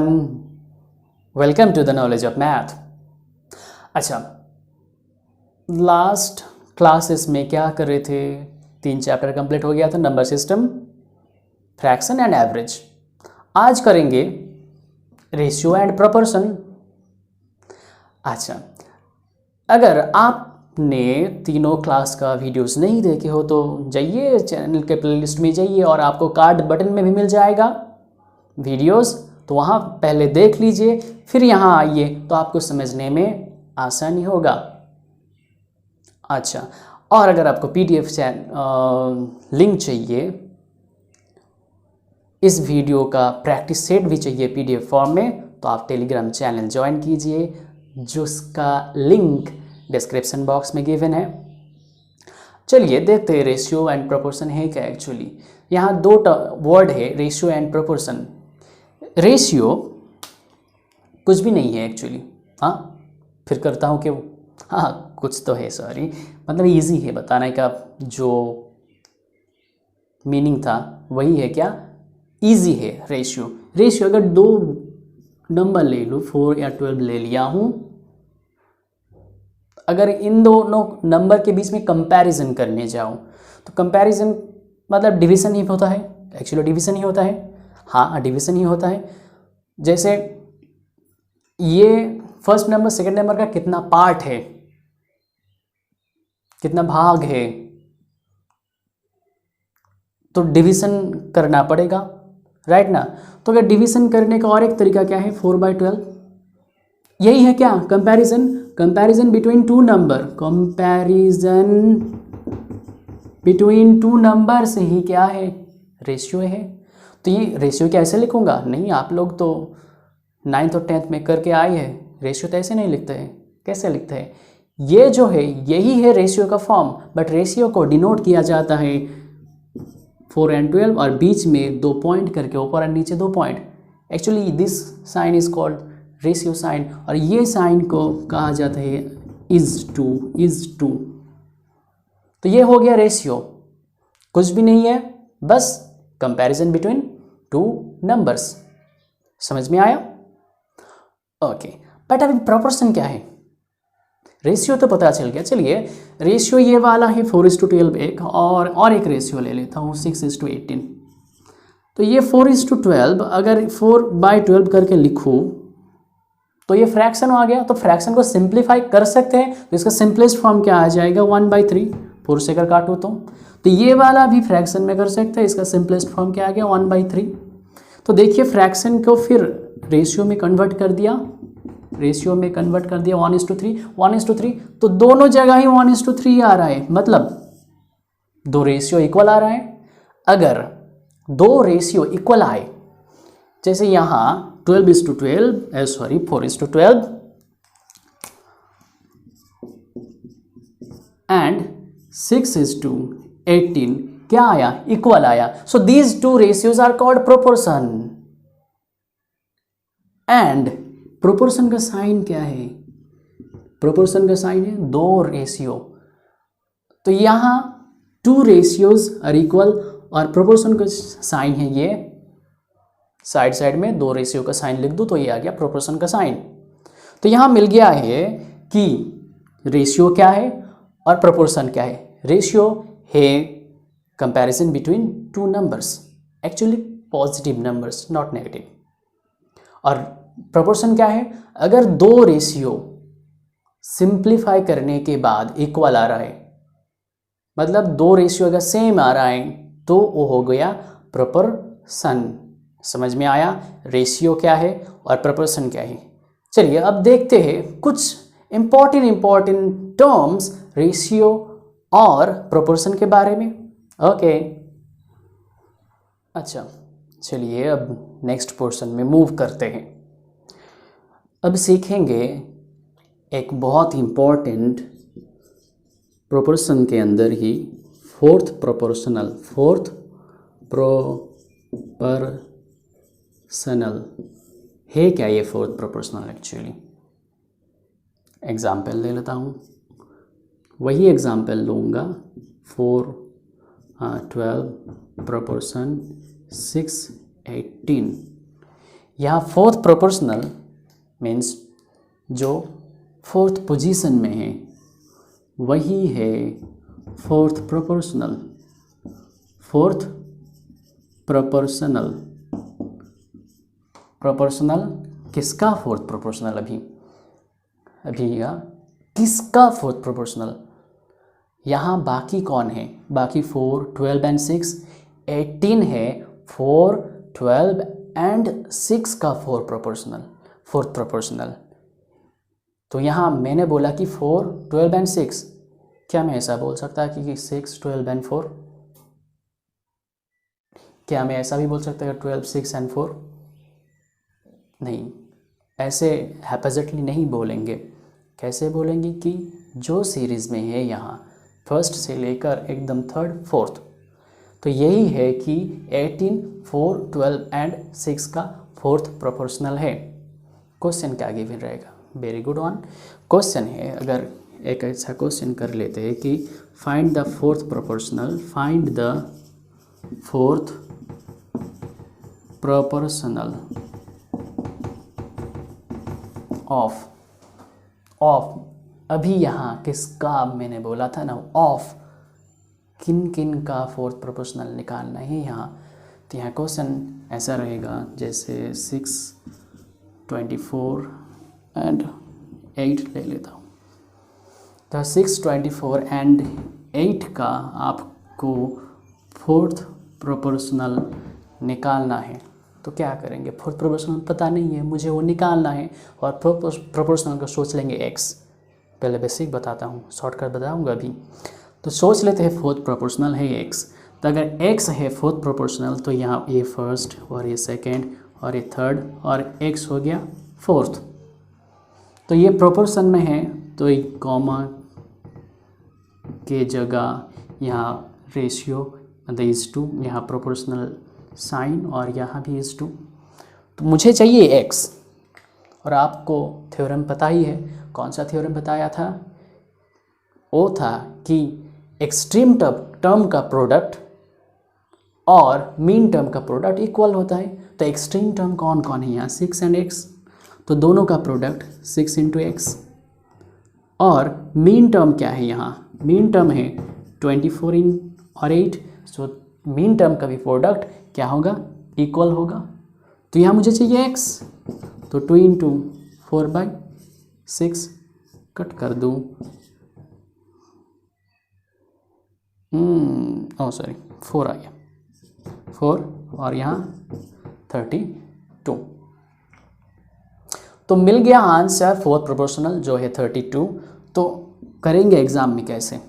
everyone, welcome to the knowledge of math। अच्छा, last classes में क्या कर रहे थे? 3 चैप्टर कंप्लीट हो गया था, number system, fraction and average. आज करेंगे रेशियो एंड प्रोपोर्शन। अच्छा, अगर आपने तीनों क्लास का वीडियोस नहीं देखे हो तो जाइए चैनल के प्लेलिस्ट में जाइए और आपको कार्ड बटन में भी मिल जाएगा वीडियोस, तो वहाँ पहले देख लीजिए, फिर यहाँ आइए तो आपको समझने में आसानी होगा। अच्छा, और अगर आपको PDF लिंक चाहिए, इस वीडियो का प्रैक्टिस सेट भी चाहिए PDF फॉर्म में, तो आप टेलीग्राम चैनल ज्वाइन कीजिए, जिसका लिंक डिस्क्रिप्शन बॉक्स में गिवन है। चलिए देखते हैं रेशियो एंड प्रोपोर्शन है क्या एक्चुअली। यहाँ 2 वर्ड है, रेशियो एंड प्रोपोर्शन। रेशियो कुछ भी नहीं है एक्चुअली। हाँ, फिर करता हूँ कि हाँ कुछ तो है, सॉरी, मतलब इजी है बताने का, जो मीनिंग था वही है। क्या इजी है रेशियो? रेशियो अगर 2 नंबर ले लूँ, 4 या 12 ले लिया हूँ, अगर इन दोनों नंबर के बीच में कंपैरिजन करने जाऊँ तो कंपैरिजन मतलब डिवीज़न ही होता है, एक्चुअली डिवीज़न ही होता है। हाँ, डिवीज़न ही होता है। जैसे ये फर्स्ट नंबर सेकंड नंबर का कितना पार्ट है, कितना भाग है, तो डिवीज़न करना पड़ेगा, राइट ना। तो अगर डिवीज़न करने का और एक तरीका क्या है, 4/12, यही है क्या, comparison. Comparison between 2 number, comparison between 2 number से ही क्या है, रेशियो है। तो ये रेशियो कैसे लिखूंगा? नहीं, आप लोग तो 9th और 10th में करके आए हैं, रेशियो तो ऐसे नहीं लिखते हैं। कैसे लिखते हैं? ये जो है यही है रेशियो का फॉर्म, बट रेशियो को डिनोट किया जाता है 4 and 12 और बीच में 2 पॉइंट करके, ऊपर और नीचे 2 point. Actually this sign is called ratio sign, और ये साइन को कहा जाता है इज टू। तो ये हो गया रेशियो, कुछ भी नहीं है, बस कंपैरिजन बिटवीन 2 नंबर्स। समझ में आया? ओके, बट अभी प्रोपोर्शन क्या है? रेशियो तो पता चल गया। चलिए, रेशियो ये वाला है 4:12 एक, और एक रेशियो ले लेता हूँ 6:18। तो ये 4:12 अगर 4/12 करके लिखूँ तो ये फ्रैक्शन आ गया। तो फ्रैक्शन को सिंप्लीफाई कर सकते हैं, तो इसका सिंपलेस्ट फॉर्म क्या आ जाएगा, 1/3। 4 से अगर काटूँ तो ये वाला भी फ्रैक्शन में कर सकते हैं, इसका सिंपलेस्ट फॉर्म क्या आ गया, 1/3। तो देखिए फ्रैक्शन को फिर रेशियो में कन्वर्ट कर दिया, 1:3। तो दोनों जगह ही 1:3 आ रहा है, मतलब 2 रेशियो इक्वल आ रहा है। अगर 2 रेशियो इक्वल आए, जैसे यहाँ 4:12 एंड 6:18 क्या आया, इक्वल आया। So these 2 ratios are called proportion. And proportion का साइन क्या है? प्रोपोर्शन का साइन है 2 रेशियो। तो यहाँ 2 रेशियोज आर इक्वल, और प्रोपोर्शन का साइन है ये, साइड साइड में 2 रेशियो का साइन लिख दूँ तो ये आ गया प्रोपोर्शन का साइन। तो यहाँ मिल गया है कि रेशियो क्या है और प्रोपोर्शन क्या है। रेशियो है comparison between 2 numbers, actually positive numbers, not negative. और प्रोपोर्शन क्या है? अगर 2 रेशियो सिंप्लीफाई करने के बाद इक्वल आ रहा है, मतलब 2 रेशियो अगर सेम आ रहा है तो वो हो गया प्रोपोर्शन। समझ में आया रेशियो क्या है और प्रोपोर्शन क्या है? चलिए अब देखते हैं कुछ इंपॉर्टेंट टर्म्स रेशियो और प्रोपोर्शन के बारे में। ओके, अच्छा चलिए अब नेक्स्ट पोर्शन में मूव करते हैं। अब सीखेंगे एक बहुत इम्पॉर्टेंट प्रोपोर्शन के अंदर ही, फोर्थ प्रोपोर्शनल है क्या ये फोर्थ प्रोपोर्शनल? एक्चुअली एग्जाम्पल ले लेता हूँ, वही एग्जाम्पल लूँगा 4:12 प्रोपोर्शन 6:18। यहाँ फोर्थ प्रोपोर्शनल मीन्स जो फोर्थ पोजीशन में है वही है fourth proportional. Fourth proportional, proportional किसका फोर्थ प्रोपोर्शनल? अभी या किसका फोर्थ प्रोपोर्शनल? यहाँ बाकी कौन है? बाकी 4, 12 एंड 6, 18 है 4, 12 एंड 6 का फोर्थ प्रोपोर्शनल। तो यहाँ मैंने बोला कि 4, 12 एंड 6, क्या मैं ऐसा बोल सकता कि 6, 12 एंड 4? क्या मैं ऐसा भी बोल सकता कि 12, 6 एंड 4? नहीं, ऐसे हैपोजिटली नहीं बोलेंगे। कैसे बोलेंगे कि जो सीरीज़ में है यहाँ फर्स्ट से लेकर एकदम थर्ड फोर्थ, तो यही है कि 18, 4, 12 एंड 6 का फोर्थ प्रोपोर्शनल है। क्वेश्चन क्या गिवन रहेगा? Very good one. क्वेश्चन है, अगर एक ऐसा क्वेश्चन कर लेते हैं कि find the fourth proportional, find the fourth proportional of अभी यहाँ किसका मैंने बोला था ना, ऑफ किन किन का फोर्थ प्रोपोर्शनल निकालना है यहाँ। तो यहाँ क्वेश्चन ऐसा रहेगा जैसे 6, 24 एंड 8 ले लेता हूँ। तो 6, 24 एंड 8 का आपको फोर्थ प्रोपोर्शनल निकालना है। तो क्या करेंगे? फोर्थ प्रोपोर्शनल पता नहीं है मुझे, वो निकालना है। और प्रोपोर्शनल को सोच लेंगे x। पहले बेसिक बताता हूँ, शॉर्टकट बताऊँगा अभी। तो सोच लेते हैं फोर्थ प्रोपोर्शनल है x। तो अगर x है फोर्थ प्रोपोर्शनल तो यहाँ ये फर्स्ट और ये सेकेंड और ये थर्ड और x हो गया फोर्थ। तो ये प्रोपोर्शन में है तो एक कॉमा के जगह यहाँ रेशियो इज टू, यहाँ प्रोपोर्शनल साइन और यहाँ भी इज टू। तो मुझे चाहिए x। और आपको थ्योरम पता ही है, कौन सा थ्योरम बताया था? वो था कि एक्सट्रीम टर्म का प्रोडक्ट और मीन टर्म का प्रोडक्ट इक्वल होता है। तो एक्सट्रीम टर्म कौन कौन है यहाँ? 6 एंड x, तो दोनों का प्रोडक्ट 6 इंटू एक्स। और मीन टर्म क्या है यहाँ? मीन टर्म है 24 और 8। सो मीन टर्म का भी प्रोडक्ट क्या होगा? इक्वल होगा। तो यहाँ मुझे चाहिए x, तो 2 इंटू 4/6 कट कर दूँ। सॉरी 4 आ गया, 4 और यहाँ 32। तो मिल गया आंसर फोर्थ प्रोपोर्शनल जो है 32। तो करेंगे एग्ज़ाम में कैसे?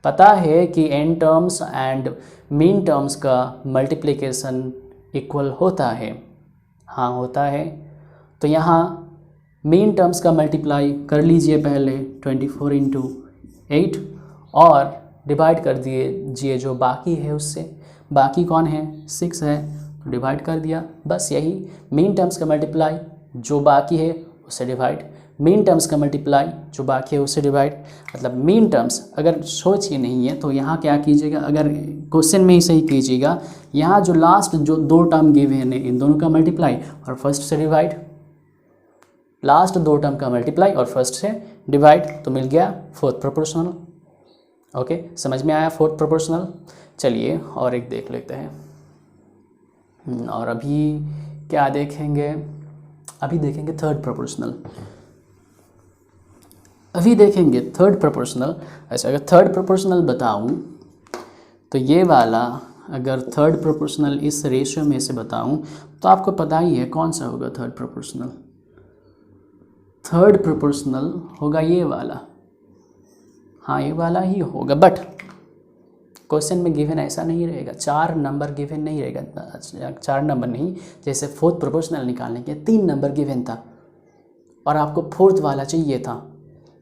पता है कि end terms and mean terms का मल्टीप्लिकेशन इक्वल होता है। हाँ होता है। तो यहाँ मीन टर्म्स का मल्टीप्लाई कर लीजिए पहले 24 इंटू 8 और डिवाइड कर दीजिए जो बाकी है उससे। बाकी कौन है? 6 है, तो डिवाइड कर दिया। बस यही। मीन टर्म्स का मल्टीप्लाई जो बाकी है उससे डिवाइड, मीन टर्म्स का मल्टीप्लाई जो बाकी है उससे डिवाइड। मतलब मीन टर्म्स अगर सोचिए नहीं है तो यहाँ क्या कीजिएगा, अगर क्वेश्चन में ही सही कीजिएगा, यहाँ जो लास्ट जो 2 टर्म गिवन है इन दोनों का मल्टीप्लाई और फर्स्ट से डिवाइड। लास्ट 2 टर्म का मल्टीप्लाई और फर्स्ट से डिवाइड, तो मिल गया फोर्थ प्रोपोर्शनल। ओके, समझ में आया फोर्थ प्रोपोर्शनल? चलिए और एक देख लेते हैं। और अभी क्या देखेंगे? अभी देखेंगे थर्ड प्रोपोर्शनल। अभी देखेंगे थर्ड प्रोपोर्शनल। अच्छा, अगर थर्ड प्रोपोर्शनल बताऊं तो ये वाला, अगर थर्ड प्रोपोर्शनल इस रेशियो में से बताऊं तो आपको पता ही है कौन सा होगा थर्ड प्रोपोर्शनल। थर्ड प्रोपोर्शनल होगा ये वाला। हाँ ये वाला ही होगा, बट क्वेश्चन में गिवन ऐसा नहीं रहेगा, 4 नंबर गिवन नहीं रहेगा। 4 नंबर नहीं, जैसे फोर्थ प्रोपोर्शनल निकालने के 3 नंबर गिवन था और आपको फोर्थ वाला चाहिए था।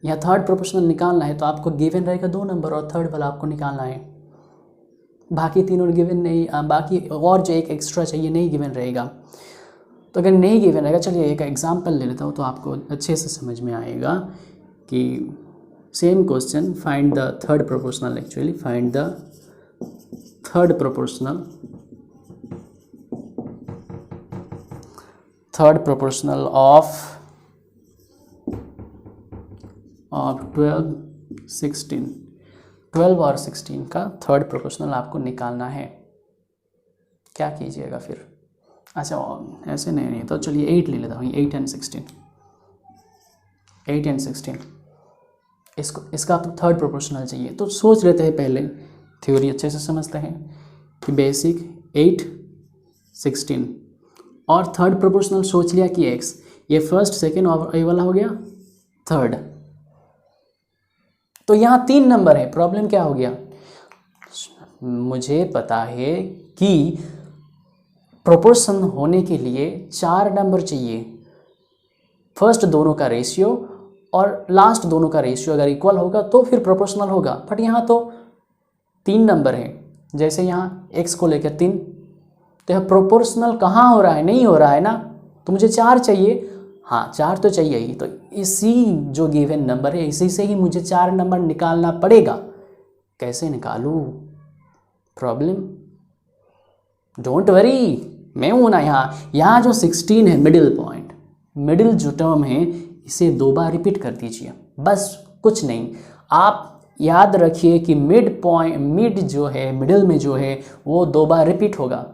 यहाँ थर्ड प्रोपोर्शनल निकालना है तो आपको गिवन रहेगा 2 नंबर और थर्ड वाला आपको निकालना है। बाकी तीनों गिवन नहीं, बाकी और जो एक एक्स्ट्रा चाहिए नहीं गिवन रहेगा। तो अगर नहीं गिवन रहेगा, चलिए एक एग्जांपल ले लेता हूँ तो आपको अच्छे से समझ में आएगा कि same question, find the third proportional. Actually find the third proportional third proportional of 12, 16, 12 और 16 का थर्ड प्रोपोर्शनल आपको निकालना है। क्या कीजिएगा फिर? अच्छा ऐसे नहीं तो चलिए 8 ले लेता हूँ, 8 and 16, 8 and 16 इसका आपको थर्ड प्रोपोर्शनल चाहिए। तो सोच लेते हैं, पहले थ्योरी अच्छे से समझते हैं कि बेसिक 8, 16 और थर्ड प्रोपोर्शनल सोच लिया कि x, ये फर्स्ट, सेकेंड और ये वाला हो गया थर्ड। तो यहाँ 3 नंबर है, प्रॉब्लम क्या हो गया? मुझे पता है कि प्रोपोर्शन होने के लिए 4 नंबर चाहिए, फर्स्ट दोनों का रेशियो और लास्ट दोनों का रेशियो अगर इक्वल होगा तो फिर प्रोपोर्शनल होगा। बट यहाँ तो 3 नंबर है, जैसे यहाँ x को लेकर 3, तो यह प्रोपोर्शनल कहाँ हो रहा है? नहीं हो रहा है ना, तो मुझे 4 चाहिए। हाँ 4 तो चाहिए ही, तो इसी जो गिवन नंबर है इसी से ही मुझे 4 नंबर निकालना पड़ेगा। कैसे निकालूँ? प्रॉब्लम, डोंट वरी, मैं हूँ ना यहाँ जो 16 है मिडिल पॉइंट, मिडिल जो टर्म है इसे 2 बार रिपीट कर दीजिए, बस कुछ नहीं। आप याद रखिए कि मिड जो है, मिडिल में जो है वो 2 बार रिपीट होगा,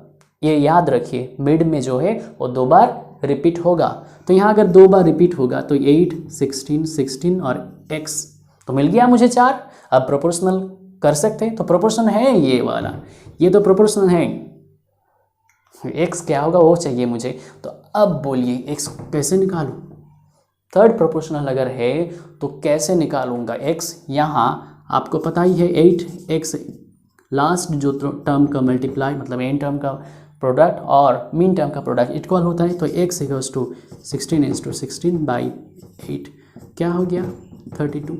ये याद रखिए, मिड में जो है वो 2 बार रिपीट होगा। तो यहाँ अगर 2 बार रिपीट होगा तो 8, 16, 16 और x तो मिल गया मुझे 4। अब प्रोपोर्शनल कर सकते हैं, तो प्रोपोर्शन है ये वाला, ये तो प्रोपोर्शनल है। x क्या होगा वो चाहिए मुझे। तो अब बोलिए x कैसे निकालूं? थर्ड प्रोपोर्शनल अगर है तो कैसे निकालूंगा x? यहाँ आपको पता ही है 8x लास्ट जो टर्म का मल्टीप्लाई, मतलब एन टर्म का प्रोडक्ट और मीन टर्म का प्रोडक्ट इक्वल होता है, तो x इक्वल्स टू 16 इंस टू 16 बाई 8 क्या हो गया? 32।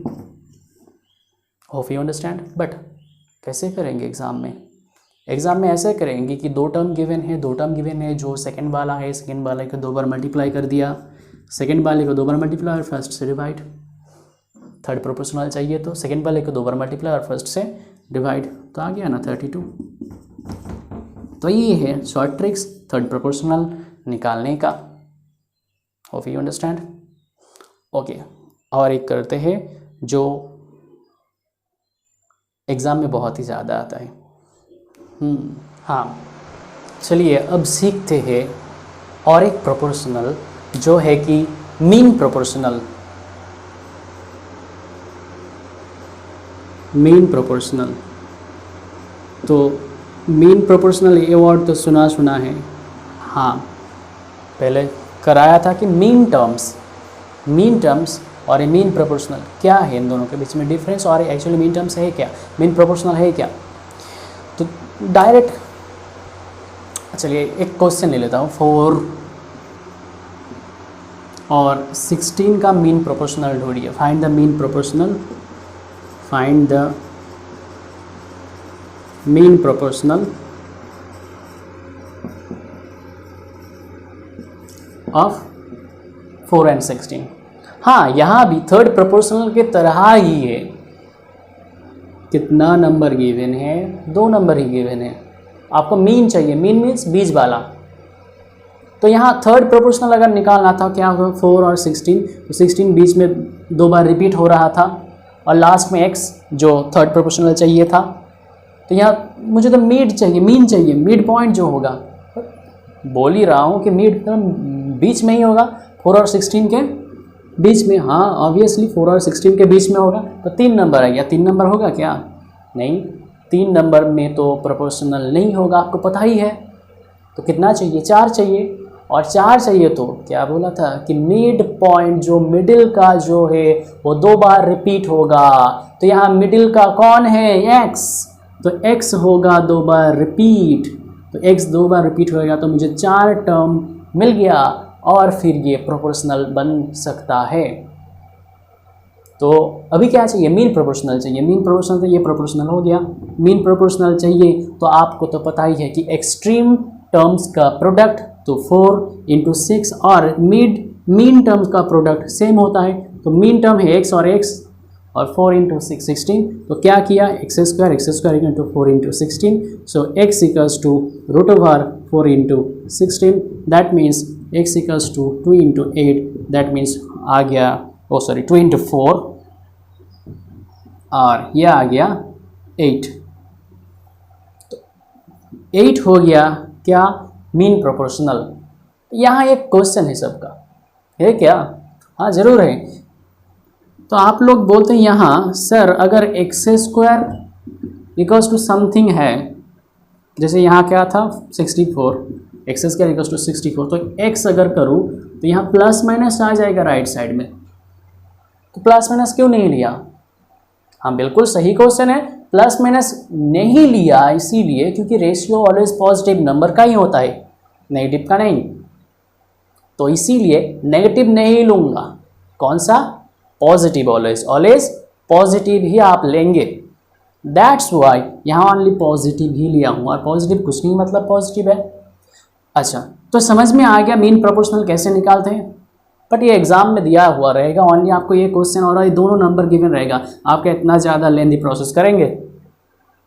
Hope you understand. बट कैसे करेंगे एग्ज़ाम में? एग्ज़ाम में ऐसे करेंगे कि 2 टर्म गिवन है, 2 टर्म गिवन है, जो सेकंड वाला है सेकंड वाले को 2 बार मल्टीप्लाई कर दिया, सेकंड वाले को 2 बार मल्टीप्लाई और फर्स्ट से डिवाइड। थर्ड प्रोपोर्शनल चाहिए तो सेकंड वाले को 2 बार मल्टीप्लाई और फर्स्ट से डिवाइड, तो आ गया ना 32। तो ये है शॉर्ट ट्रिक्स थर्ड प्रोपोर्शनल निकालने का। Hope you understand. ओके, और एक करते हैं जो एग्ज़ाम में बहुत ही ज़्यादा आता है। हाँ चलिए अब सीखते हैं और एक प्रोपोर्शनल जो है कि मीन प्रोपोर्शनल। मीन प्रोपोर्शनल, तो मीन प्रोपोर्शनल ये वर्ड तो सुना है, हाँ पहले कराया था कि मीन टर्म्स और ये मीन प्रोपोर्शनल क्या है, इन दोनों के बीच में डिफरेंस, और एक्चुअली मीन टर्म्स है क्या, मीन प्रोपोर्शनल है क्या। तो डायरेक्ट चलिए एक क्वेश्चन ले लेता हूँ। 4 और 16 का मीन प्रोपोर्शनल ढूंढिए। Find the mean proportional, find the mean proportional of 4 and 16। हाँ यहाँ भी थर्ड प्रोपोर्शनल के तरह ही है। कितना नंबर गिवन है? 2 नंबर ही गिवन है। आपको मीन चाहिए, मीन मीन्स बीच वाला। तो यहाँ थर्ड प्रोपोर्शनल अगर निकालना था क्या होगा? 4 और 16, तो 16 बीच में 2 बार रिपीट हो रहा था और लास्ट में x जो थर्ड प्रोपोर्शनल चाहिए था। तो यहाँ मुझे तो मीड चाहिए, मीन चाहिए, मिड पॉइंट जो होगा। बोल ही रहा हूँ कि मिड तो बीच में ही होगा, 4 और 16 के बीच में। हाँ ऑब्वियसली 4 और 16 के बीच में होगा। तो 3 नंबर है, या 3 नंबर होगा क्या? नहीं, 3 नंबर में तो प्रोपोर्शनल नहीं होगा, आपको पता ही है। तो कितना चाहिए? 4 चाहिए। और 4 चाहिए तो क्या बोला था कि मिड पॉइंट जो मिडिल का जो है वो 2 बार रिपीट होगा। तो यहाँ मिडिल का कौन है? x। तो x होगा 2 बार रिपीट, तो x 2 बार रिपीट होएगा, तो मुझे 4 टर्म मिल गया और फिर ये प्रोपोर्शनल बन सकता है। तो अभी क्या चाहिए? मीन प्रोपोर्शनल चाहिए। मीन प्रोपोर्शनल तो ये प्रोपोर्शनल हो गया। मीन प्रोपोर्शनल चाहिए तो आपको तो पता ही है कि एक्सट्रीम टर्म्स का प्रोडक्ट तो 4 इंटू 6 और मीन टर्म्स का प्रोडक्ट सेम होता है। तो मीन टर्म है x और 4 इंटू 6 16। तो क्या किया? X square into 4 into 16। So x equals to root over 4 into 16। That means x equals to 2 into 8, that means आ गया 2 इंटू 4 और यह आ गया 8। तो 8 हो गया क्या, मीन प्रोपोर्शनल। यहाँ एक क्वेश्चन है सबका, है क्या? हाँ ज़रूर है। तो आप लोग बोलते हैं यहाँ सर अगर x square equals to something है, जैसे यहाँ क्या था 64, एक्स स्क्वायर इक्वल्स टू 64, तो एक्स अगर करूँ तो यहाँ प्लस माइनस आ जाएगा राइट साइड में, तो प्लस माइनस क्यों नहीं लिया? हाँ बिल्कुल सही क्वेश्चन है, प्लस माइनस नहीं लिया इसीलिए क्योंकि रेशियो ऑलवेज पॉजिटिव नंबर का ही होता है, नेगेटिव का नहीं। तो इसीलिए नेगेटिव नहीं लूँगा, कौन सा? पॉजिटिव, ऑलवेज पॉजिटिव ही आप लेंगे। दैट्स वाई यहाँ ओनली पॉजिटिव ही लिया हूँ, और पॉजिटिव कुछ नहीं मतलब पॉजिटिव है। अच्छा, तो समझ में आ गया मीन प्रोपोर्शनल कैसे निकालते हैं। बट ये एग्जाम में दिया हुआ रहेगा, ओनली आपको ये क्वेश्चन और ये दोनों नंबर गिवन रहेगा। आपका इतना ज़्यादा लेंथी प्रोसेस करेंगे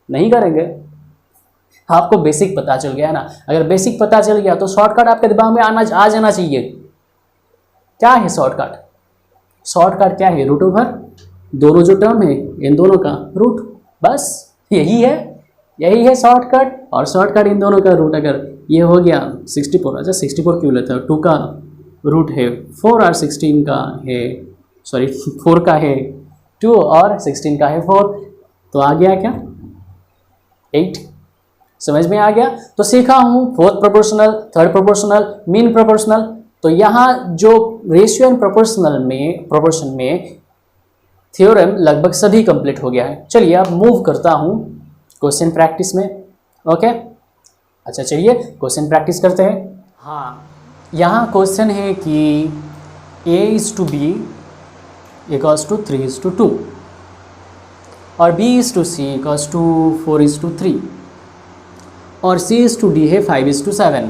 नहीं करेंगे। आपको बेसिक पता चल गया ना, अगर बेसिक पता चल गया तो शॉर्टकट आपके दिमाग में आ जाना चाहिए। क्या है शॉर्टकट? शॉर्टकट क्या है? रूट ओवर दोनों जो टर्म है इन दोनों का रूट, बस यही है शॉर्टकट। और शॉर्टकट इन दोनों का रूट, अगर ये हो गया 64, अच्छा 64 क्यों लेते हो, 2 का रूट है 4 और 16 का है 4 का है 2 और 16 का है 4, तो आ गया क्या 8। समझ में आ गया? तो सीखा हूँ fourth proportional, third proportional, mean proportional. तो यहाँ जो रेशियो एंड प्रोपोर्शन में थ्योरम लगभग सभी कंप्लीट हो गया है। चलिए अब मूव करता हूँ क्वेश्चन प्रैक्टिस में। ओके, अच्छा चलिए क्वेश्चन प्रैक्टिस करते हैं। हाँ, यहाँ क्वेश्चन है कि a/b इक्वल्स टू 3:2 और b/c इक्वल्स टू 4:3 और c/d है 5:7।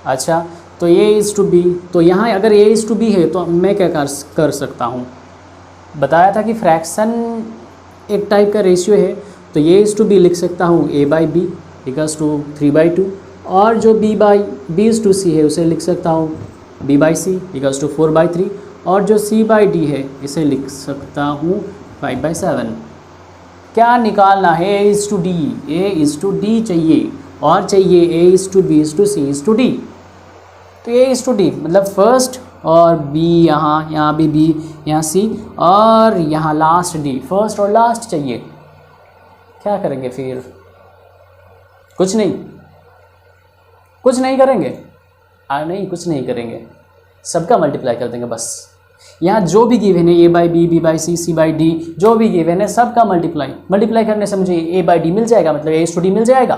अच्छा, तो a/b, तो यहाँ अगर a/b है तो मैं क्या कर सकता हूँ? बताया था कि फ्रैक्शन एक टाइप का रेशियो है, तो a/b लिख सकता हूँ a/b इक्वल्स टू 3/2 और जो b/c है उसे लिख सकता हूँ b/c इक्वल्स टू 4/3 और जो c/d है इसे लिख सकता हूँ 5/7। क्या निकालना है? a/d चाहिए और चाहिए a/b/c/d। तो a/d मतलब फर्स्ट और b, यहाँ भी b, यहाँ c और यहाँ लास्ट d, फर्स्ट और लास्ट चाहिए। क्या करेंगे फिर? कुछ नहीं करेंगे? नहीं, कुछ नहीं करेंगे, सबका मल्टीप्लाई कर देंगे बस। यहाँ जो भी गिवन है a/b, b/c, c/d जो भी गिवन है सबका मल्टीप्लाई करने से मुझे a/d मिल जाएगा, मतलब a/d मिल जाएगा।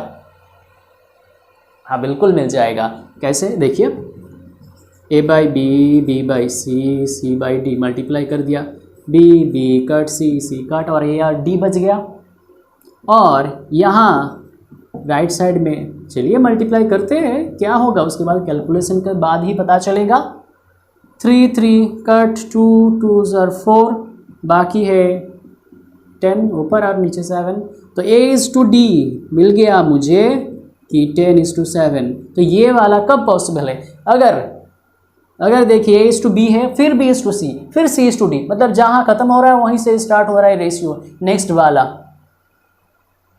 हाँ बिल्कुल मिल जाएगा। कैसे? देखिए a/b, b/c, c/d मल्टीप्लाई कर दिया, b कट c कट और a और d बच गया। और यहाँ राइट साइड में चलिए मल्टीप्लाई करते हैं, क्या होगा उसके बाद कैलकुलेशन के बाद ही पता चलेगा। 3 कट 2 are 4, बाकी है 10 ऊपर और नीचे 7, तो a/d मिल गया मुझे कि 10:7। तो ये वाला कब पॉसिबल है? अगर देखिए a/b है, फिर b/c, फिर c/d, मतलब जहाँ ख़त्म हो रहा है वहीं से स्टार्ट हो रहा है रेशियो नेक्स्ट वाला।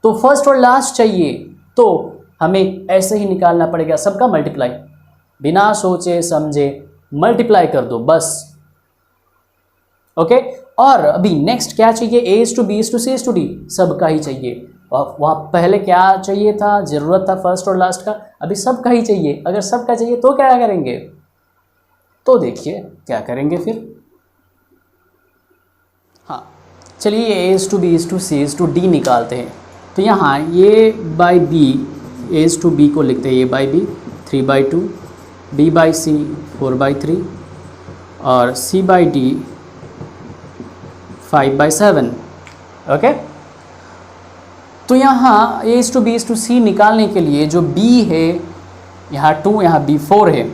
तो फर्स्ट और लास्ट चाहिए, तो हमें ऐसे ही निकालना पड़ेगा सबका मल्टीप्लाई, बिना सोचे समझे मल्टीप्लाई कर दो बस। ओके, और अभी नेक्स्ट क्या चाहिए? a/b, c/d सबका ही चाहिए। वहाँ पहले क्या चाहिए था? ज़रूरत था फर्स्ट और लास्ट का, अभी सबका ही चाहिए। अगर सबका चाहिए तो क्या करेंगे? तो देखिए क्या करेंगे फिर। हाँ चलिए a/b, c/d निकालते हैं। तो यहाँ a/b, a/b को लिखते हैं a/b 3/2, b/c 4/3 और c/d 5/7। ओके, तो यहाँ a/b, c निकालने के लिए जो b है यहाँ 2, यहाँ b 4 है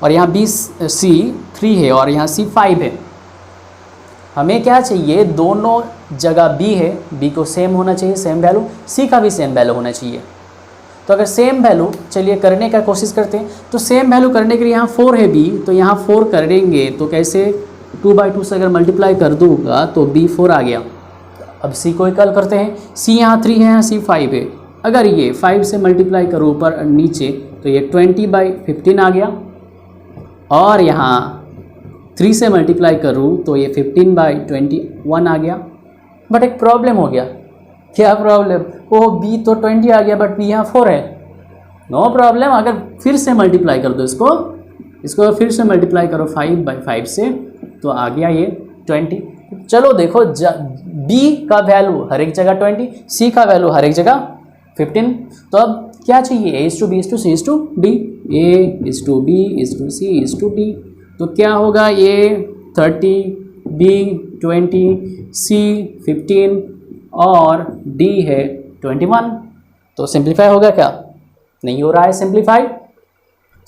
और यहाँ c 3 है और यहाँ c 5 है। हमें क्या चाहिए? दोनों जगह b है, b को सेम होना चाहिए, सेम वैल्यू, c का भी सेम वैल्यू होना चाहिए। तो अगर सेम वैल्यू चलिए करने का कोशिश करते हैं, तो सेम वैल्यू करने के लिए यहाँ 4 है b, तो यहाँ 4 करेंगे तो कैसे 2/2 से अगर मल्टीप्लाई कर दूंगा तो b 4 आ गया। अब c को इक्वल करते हैं, c यहाँ 3 है, यहाँ c 5 है। अगर ये 5 से मल्टीप्लाई करो ऊपर और नीचे तो ये 20/15 आ गया, और यहाँ 3 से मल्टीप्लाई करूँ तो ये 15/21 आ गया। बट एक प्रॉब्लम हो गया। क्या प्रॉब्लम? वो b तो 20 आ गया बट b यहाँ 4 है। नो प्रॉब्लम, अगर फिर से मल्टीप्लाई कर दो इसको फिर से मल्टीप्लाई करो 5/5 से तो आ गया ये 20। चलो देखो b का वैल्यू हर एक जगह 20, c का वैल्यू हर एक जगह 15। तो अब क्या चाहिए? a is to b is to c is to d, a is to b is to c is to d। तो क्या होगा? a 30, b 20, c 15 और d है 21। तो सिंप्लीफाई होगा क्या? नहीं हो रहा है सिंप्लीफाई।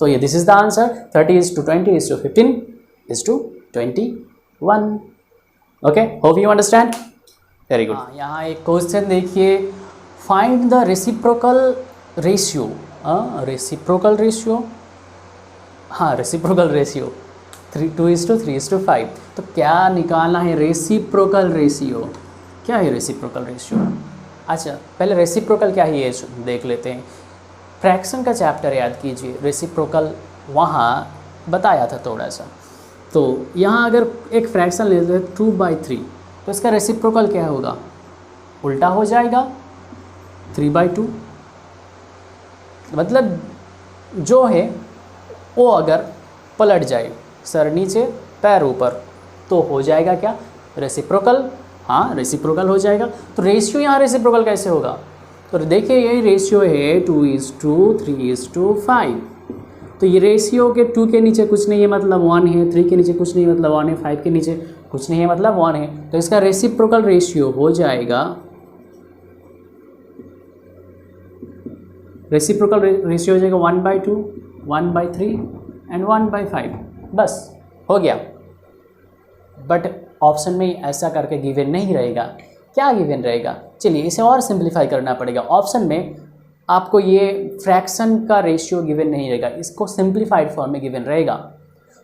तो ये this is the answer, 30 is to 20 is to 15 is to 21। Okay, hope you understand. Very good. यहाँ एक क्वेश्चन देखिए, find the reciprocal ratio. Reciprocal ratio, हाँ रेसिप्रोकल रेशियो 2:3:5। तो क्या निकालना है? Reciprocal ratio. क्या है रेसिप्रोकल रेशियो? अच्छा पहले रेसिप्रोकल क्या है ये देख लेते हैं। फ्रैक्शन का चैप्टर याद कीजिए, रेसिप्रोकल वहाँ बताया था थोड़ा सा। तो यहाँ अगर एक फ्रैक्शन लेते हैं 2/3 तो इसका रेसिप्रोकल क्या होगा? उल्टा हो जाएगा 3/2। मतलब जो है वो अगर पलट जाए, सर नीचे पैर ऊपर, तो हो जाएगा क्या? रेसिप्रोकल। हाँ रेसिप्रोकल हो जाएगा। तो रेशियो यहाँ रेसिप्रोकल कैसे होगा? तो देखिए यही रेशियो है 2:3:5। तो ये रेशियो के 2 के नीचे कुछ नहीं है मतलब 1 है, 3 के नीचे कुछ नहीं मतलब 1 है, 5 के नीचे कुछ नहीं है मतलब 1 है। तो इसका रेसिप्रोकल रेशियो हो जाएगा, रेसिप्रोकल रेशियो हो जाएगा 1/2, 1/3 एंड 1/5। बस हो गया। बट ऑप्शन में ऐसा करके गिवन नहीं रहेगा। क्या गिवन रहेगा? चलिए इसे और सिंप्लीफाई करना पड़ेगा। ऑप्शन में आपको ये फ्रैक्शन का रेशियो गिवन नहीं रहेगा, इसको सिंप्लीफाइड फॉर्म में गिवन रहेगा।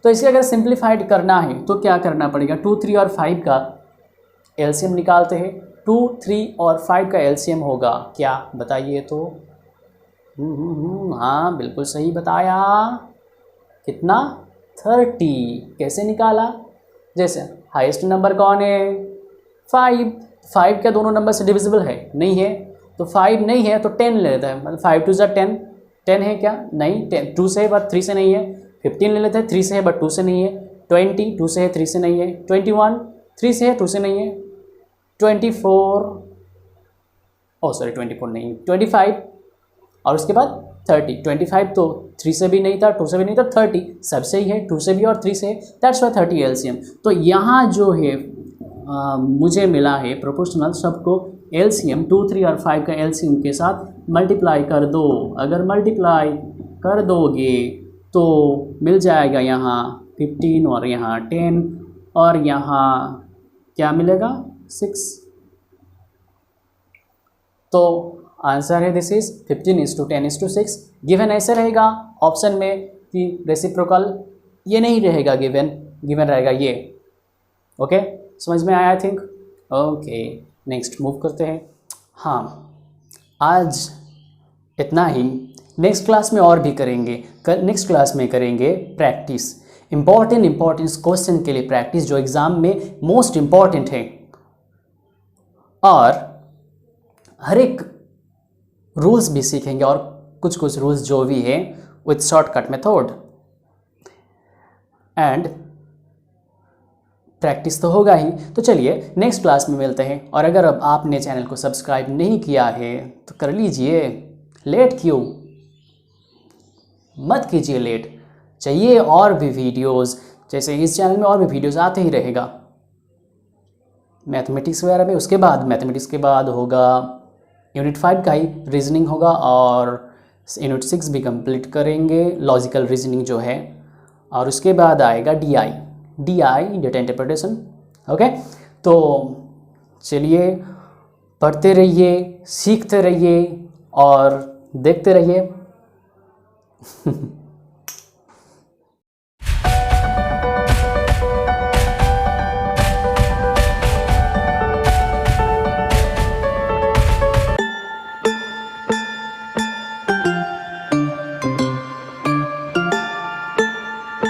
तो इसे अगर सिंप्लीफाइड करना है तो क्या करना पड़ेगा? 2, 3 और 5 का एलसीएम निकालते हैं। 2, 3 और 5 का एलसीएम होगा क्या? बताइए तो। हाँ बिल्कुल सही बताया। कितना? 30। कैसे निकाला? जैसे हाईएस्ट नंबर कौन है? 5। 5 क्या दोनों नंबर से डिविजिबल है? नहीं है। तो 5 नहीं है तो 10 ले लेता है, मतलब 5 2 10। 10 है क्या? नहीं। 10 2 से है बट 3 से नहीं है। 15 ले लेते हैं, 3 से है बट 2 से नहीं है। 20 2 से है 3 से नहीं है। 21 3 से है 2 से नहीं है। 24 सॉरी 24 नहीं, 25 और उसके बाद 30। 25 तो 3 से भी नहीं था, 2 से भी नहीं था, 30 सबसे ही है, 2 से भी और 3 से है। That's why 30 LCM. तो यहाँ जो है मुझे मिला है प्रोपोर्शनल, सबको एलसीएम 2, 3 और 5 का एलसीएम के साथ मल्टीप्लाई कर दो। अगर मल्टीप्लाई कर दोगे तो मिल जाएगा यहाँ 15 और यहाँ 10 और यहाँ क्या मिलेगा? 6। तो आंसर है दिस इज 15:10:6। गिवन ऐसे रहेगा ऑप्शन में कि रेसिप्रोकल ये नहीं रहेगा, गिवन रहेगा ये। ओके समझ में आया I think. Okay next move करते हैं। हाँ आज इतना ही, नेक्स्ट क्लास में और भी करेंगे। नेक्स्ट क्लास में करेंगे प्रैक्टिस, इम्पॉर्टेंट क्वेश्चन के लिए प्रैक्टिस जो एग्ज़ाम में मोस्ट इम्पॉर्टेंट है, और हर एक रूल्स भी सीखेंगे और कुछ रूल्स जो भी है with shortcut method. And practice तो होगा ही। तो चलिए नेक्स्ट क्लास में मिलते हैं। और अगर अब आपने चैनल को सब्सक्राइब नहीं किया है तो कर लीजिए, लेट क्यों? मत कीजिए लेट। चाहिए और भी वीडियोस, जैसे इस चैनल में और भी वीडियोस आते ही रहेगा मैथमेटिक्स वगैरह में। उसके बाद मैथमेटिक्स के बाद होगा यूनिट 5 का ही रीजनिंग होगा, और यूनिट 6 भी कंप्लीट करेंगे, लॉजिकल रीजनिंग जो है। और उसके बाद आएगा DI डेटा इंटरप्रिटेशन। ओके तो चलिए पढ़ते रहिए, सीखते रहिए और देखते रहिए।